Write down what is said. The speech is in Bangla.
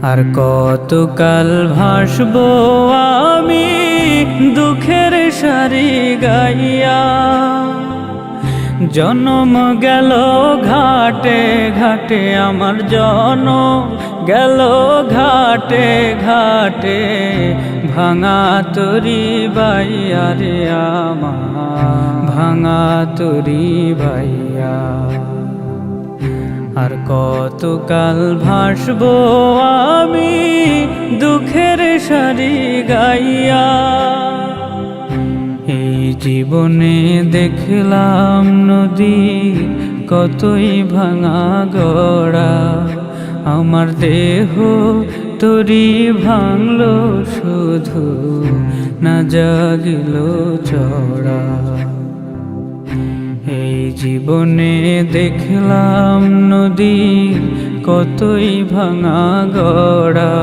আর কতকাল ভাসবো আমি দুঃখের সারি গাইয়া। জনম গেল ঘাটে ঘাটে, আমার জনম গেল ঘাটে ঘাটে, ভাঙা তরি বাইয়া রে আমার, ভাঙা তরি বাইয়া। আর কতকাল ভাসবো আমি দুঃখের সারি গাইয়া। এই জীবনে দেখলাম নদী কতই ভাঙা গড়া, আমার দেহ তরি ভাঙলো শুধু, না জাগিল চড়া। এই জীবনে দেখলাম নদী কতই ভাঙা গড়া,